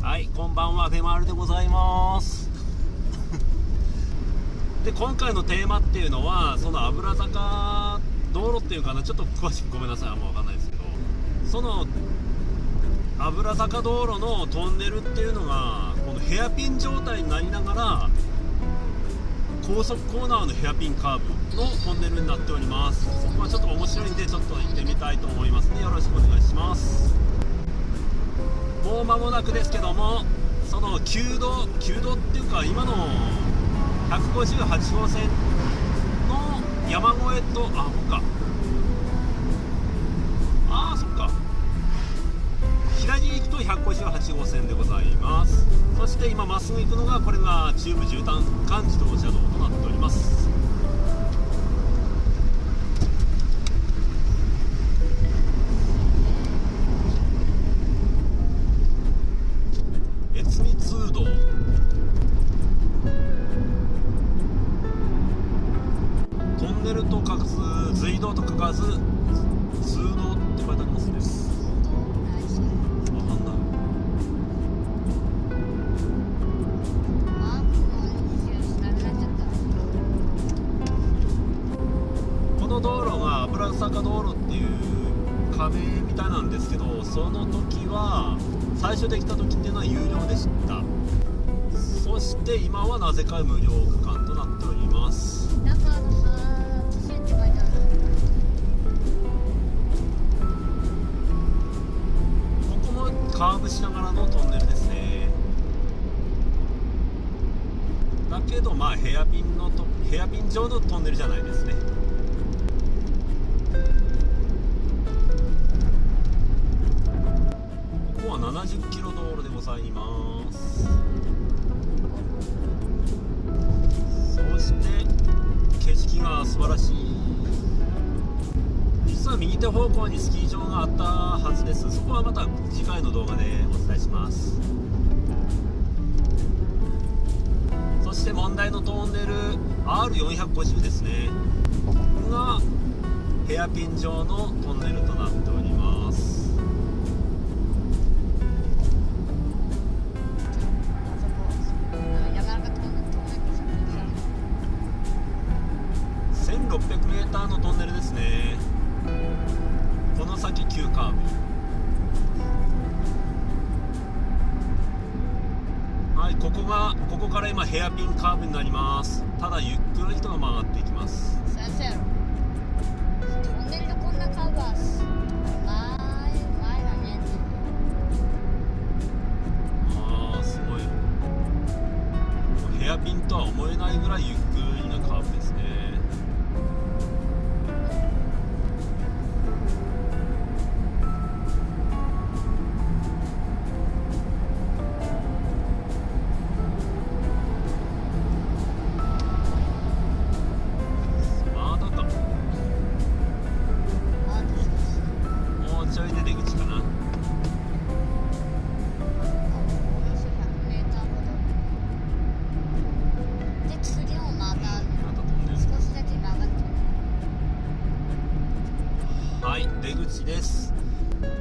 はい、こんばんは、フェマールでございますで、今回のテーマっていうのは、その油坂道路っていうかな、ちょっと詳しくごめんなさい、あんま分かんないですけど、その油坂道路のトンネルっていうのがこのヘアピン状態になりながら高速コーナーのヘアピンカーブのトンネルになっております。そこはちょっと面白いんで、ちょっと行ってみたいと思いますね。よろしくお願いします。もう間もなくですけども、その旧道っていうか、今の158号線の山越えと、そっか、左に行くと158号線でございます。そして今まっすぐ行くのが、これが中部縦貫自動車道となっております。越美通道、トンネルと書かず隧道と書かず通道って書いてありますね。わかんない。この道路が油坂道路っていう壁みたいなんですけど、その時は最初できた時っていうのは有料でした。そして今はなぜか無料区間となっております。ここもカーブしながらのトンネルですね。だけどヘアピン上のトンネルじゃないですね。ここは70キロ道路でございます。そして景色が素晴らしい。実は右手方向にスキー場があったはずです。そこはまた次回の動画でお伝えします。そして問題のトンネル R450 ですねがヘアピン状のトンネルとなっております。1600m のトンネルですね。この先急カーブ。はい、ここから今ヘアピンカーブになります。ただゆっくりと曲がっていきます。先生、トンネルでこんなカーブは前だね。すごい。ヘアピンとは思えないぐらいゆっくりなカーブですね。ちょいで出口かな。で、次もまたトンネル。少しだけ曲がってはい、出口です。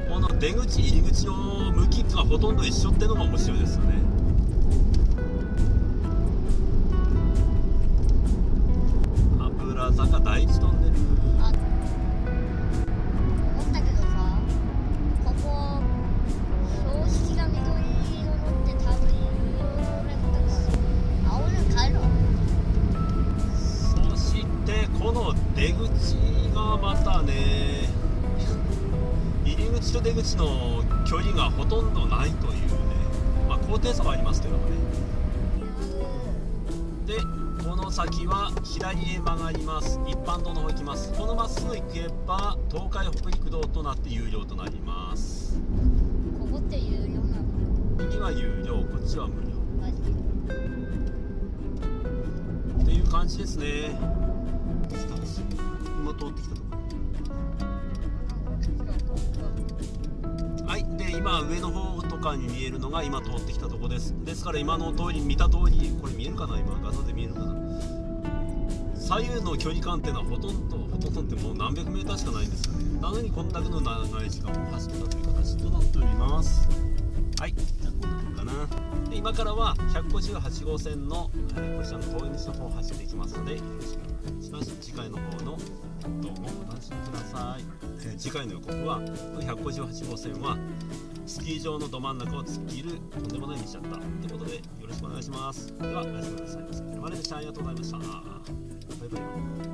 この出口入り口の向きがほとんど一緒ってのが面白いですよね。油坂第一トンネル。思ったけどさ、ここ標識が緑色のって多分有料のやつだから青に変えろ。そしてこの出口がまたね、入り口と出口の距離がほとんどないというね、高低差はありますけどもね。で、この先は左へ曲がります。一般道の方行きます。このまっすぐ行けば東海北陸道となって有料となります。ここって有料なの？右は有料、こっちは無料マジっていう感じですね。今通ってきたところ。はい、で今上の方とかに見えるのが今通ってきたところです。ですから今の通り見た通り、これ見えるかな、今画像で見えるかな。左右の距離感っていうのはほとんどってもう何百メーターしかないんですよね。なのにこんだけの長い時間を走ったという形となっております。はい、じゃあこんなとこかな。今からは158号線の、こちらの峠道の方を走っていきますのでよろしくお願いします。次回の方のどうもお楽しみください。次回の予告は158号線はスキー場のど真ん中を突っ切るとんでもない道だったということでよろしくお願いします。ではおやすみなさい。まるでした。ありがとうございました。バイバイ。